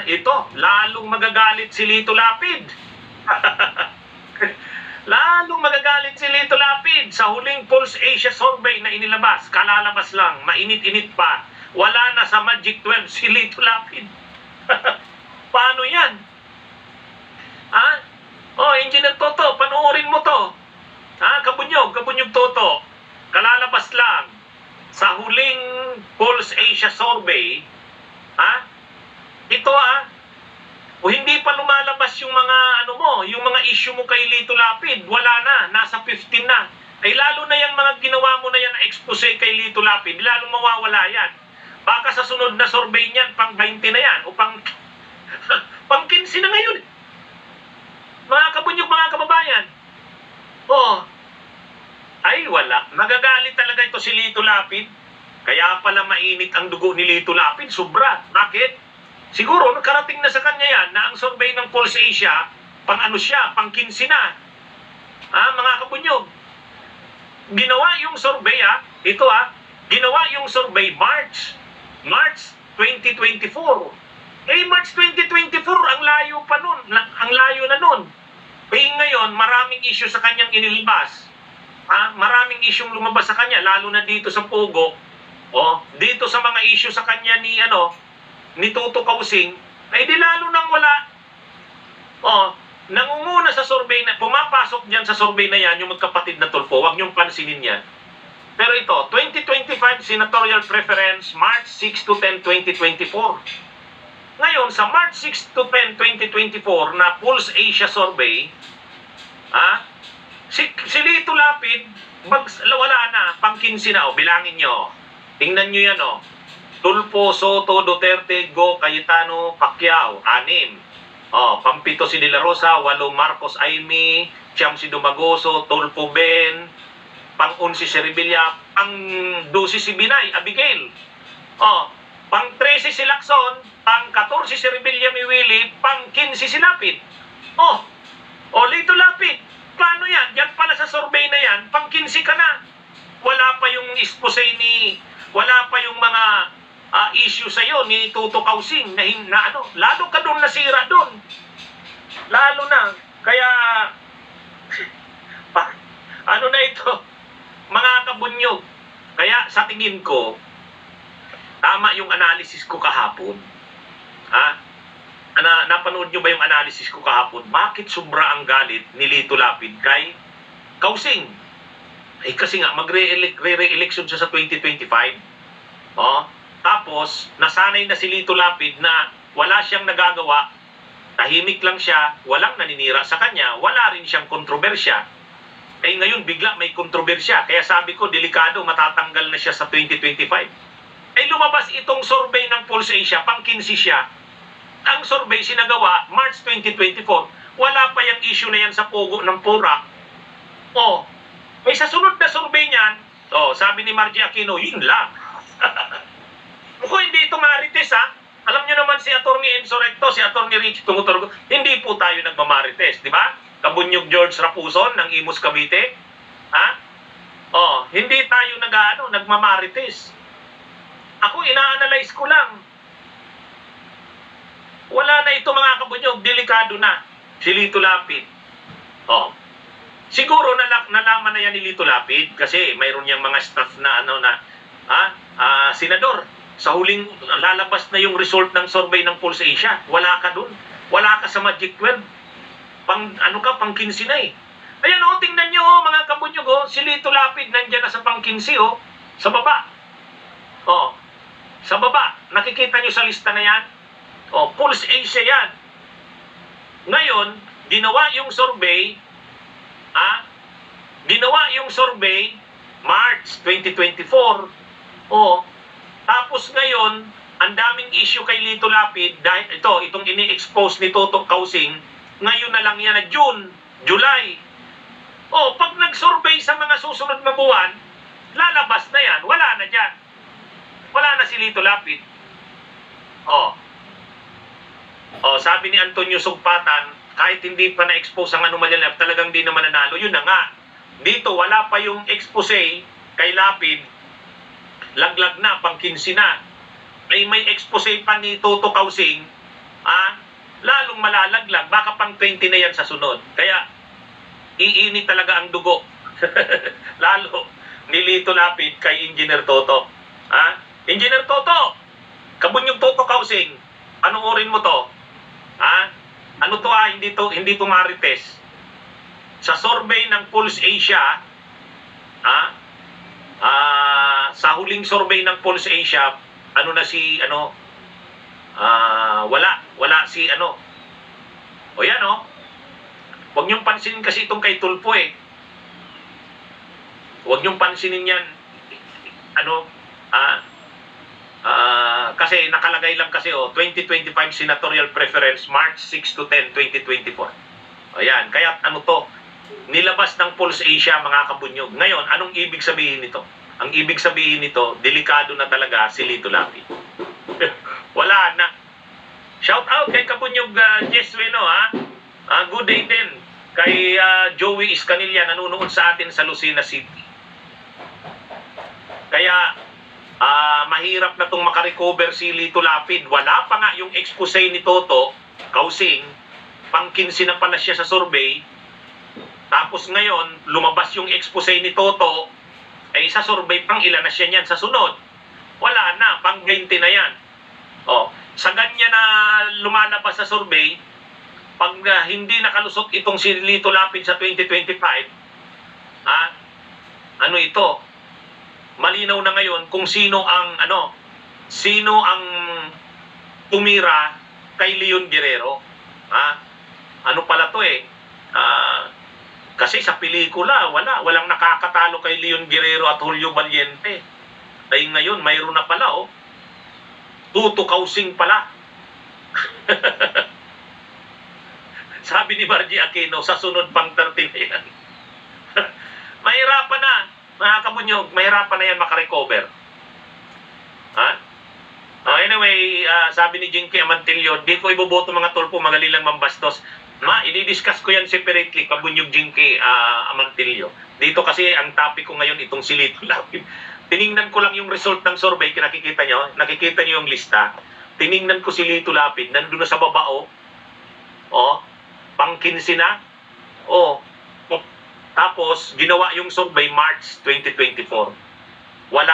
Ito, lalong magagalit si Lito Lapid. Lalong magagalit si Lito Lapid sa huling Pulse Asia survey na inilabas. Kalalabas lang, mainit-init pa. Wala na sa Magic 12 si Lito Lapid. Paano yan? Engineer Toto, panoorin mo to. Kabunyog Toto. Kalalabas lang sa huling Pulse Asia survey, ito o hindi pa lumalabas yung mga yung mga issue mo kay Lito Lapid, wala na, nasa 15 na. Ay lalo na yung mga ginawa mo na yan na expose kay Lito Lapid, lalo mawawala yan. Baka sa sunod na survey niyan, pang 20 na yan, o pang 15 na ngayon. Mga kabunyog, mga kababayan. Ay wala. Magagalit talaga ito si Lito Lapid. Kaya pala mainit ang dugo ni Lito Lapid. Sobra. Bakit? Siguro nakarating na sa kanya yan na ang survey ng Pulse Asia, pang 15 na. Mga kabunyog. Ginawa yung survey, ginawa yung survey March 2024. March 2024, ang layo pa nun. Ang layo na nun. Ngayon, maraming issue sa kanyang inilabas. Maraming issue lumabas sa kanya, lalo na dito sa Pogo. Dito sa mga issue sa kanya ni Toto Kausing, ay di lalo nang wala. Nangunguna sa survey na, pumapasok dyan sa survey na yan, yung magkapatid na tulpo, huwag niyong pansinin yan. Pero ito, 2025 senatorial preference, March 6 to 10, 2024. Ngayon, sa March 6 to 10, 2024 na Pulse Asia survey, si Lito Lapid, wala na, pang 15 na, bilangin nyo. Tingnan nyo yan, Tulfo, Soto, Duterte, Go, Cayetano, Pacquiao, 6. Pampito si De La Rosa, 8 Marcos Aimee, Siyam si Dumagoso, Tulfo Ben, pang-11 si Revilla, pang-12 si Binay, Abigail. Pang-13 si Lacson, pang-14 si Revilla Miwili, pang-15 si Lapid. Lito Lapid, paano yan? Yan pala sa survey na yan, pang-15 ka na. Wala pa yung expose wala pa yung mga issue sa'yo ni Toto Kausing na lalo ka doon nasira doon. Lalo na. Kaya, na ito, mga kabunyog. Kaya sa tingin ko, tama yung analysis ko kahapon. Napanood nyo ba yung analysis ko kahapon? Bakit sobra ang galit ni Lito Lapid kay Kausing? Kasi nga, magre-election siya sa 2025. Tapos, nasanay na si Lito Lapid na wala siyang nagagawa, tahimik lang siya, walang naninira sa kanya, wala rin siyang kontrobersya. Ngayon, bigla may kontrobersya. Kaya sabi ko, delikado, matatanggal na siya sa 2025. Lumabas itong survey ng Pulse Asia, pang 15 siya. Ang survey sinagawa, March 2024. Wala pa yung issue na yan sa Pogo ng Pura. Sa sunod na survey niyan, sabi ni Margie Aquino, yun lang. Kung hindi ito marites, alam nyo naman si Atty. Enzo Recto, si Atty. Richie Tumuturgo, hindi po tayo nagmamarites, di ba? Kabunyog George Rapuson ng Imus Cavite. Hindi tayo nagmamarites. Ako, ina-analyze ko lang. Wala na ito mga kabunyog, delikado na si Lito Lapid. Siguro nalaman na yan ni Lito Lapid kasi mayroon niyang mga staff na senador. Sa huling lalabas na yung result ng survey ng Pulse Asia, wala ka dun. Wala ka sa Magic 12. Pang 15 na Ayan tingnan nyo mga kabunyog, si Lito Lapid nandyan na sa pang 15 sa baba. Sa baba, nakikita nyo sa lista na yan? Pulse Asia yan. Ngayon, ginawa yung survey, March 2024. Tapos ngayon, ang daming issue kay Lito Lapid dahil itong ini-expose ni Toto Kausing, ngayon na lang yan na June, July. Pag nag-survey sa mga susunod na buwan, lalabas na yan, wala na dyan. Wala na si Lito Lapid. Sabi ni Antonio Sugpatan, kahit hindi pa na-expose ang anomalya, talagang di naman nanalo. Yun na nga. Dito, wala pa yung expose kay Lapid. Laglag na, pang 15 na. May expose pa ni Toto Kausing lalong malalaglag. Baka pang 20 na yan sa sunod. Kaya, iinit talaga ang dugo. Lalo, ni Lito Lapid kay Engineer Toto. Engineer Toto, Kabunyog Toto Kausing, panoorin mo to. Ano to hindi to marites. Sa survey ng Pulse Asia, sa huling survey ng Pulse Asia, wala si o yan huwag niyong pansinin kasi itong kay Tulfo huwag niyong pansinin yan kasi nakalagay lang kasi 2025 senatorial preference March 6 to 10, 2024. Ayan, kaya to nilabas ng Pulse Asia, mga kabunyog. Ngayon, anong ibig sabihin nito? Ang ibig sabihin nito, delikado na talaga si Lito Lapid. Wala na. Shout out kay Kabunyog Jesweno, good day din kay Joey Iscanilla, nanonood sa atin sa Lucena City. Kaya mahirap na itong makarecover si Lito Lapid. Wala pa nga yung expose ni Toto Kausing, pang-15 na pala siya sa survey. Tapos ngayon, lumabas yung expose ni Toto, sa survey pang ilan na siya niyan sa sunod. Wala na, pang 20 na yan. Sa ganyan na lumalabas sa survey, pag hindi nakalusot itong si Lito Lapid sa 2025, malinaw na ngayon kung sino ang tumira kay Leon Guerrero. Ano pala to kasi sa pelikula walang nakakatalo kay Leon Guerrero at Julio Valiente. Ay ngayon mayroon na pala Tuto Kausing pala. Sabi ni Margie Aquino, sa sunod pang 13 na yan. Mahirapan na, mga kabunyog, mahirapan na yan makarecover. Anyway, sabi ni Jinky Amantillo, di ko iboboto mga Tulfo, magaling lang mambastos. I-discuss ko yan separately, Kabunyog Jinky Amantillo. Dito kasi ang topic ko ngayon itong si Lito Lapid. Tiningnan ko lang yung result ng survey, nakikita nyo yung lista. Tiningnan ko si Lito Lapid, nandun na sa baba pang 15 na. Tapos ginawa yung survey March 2024. Wala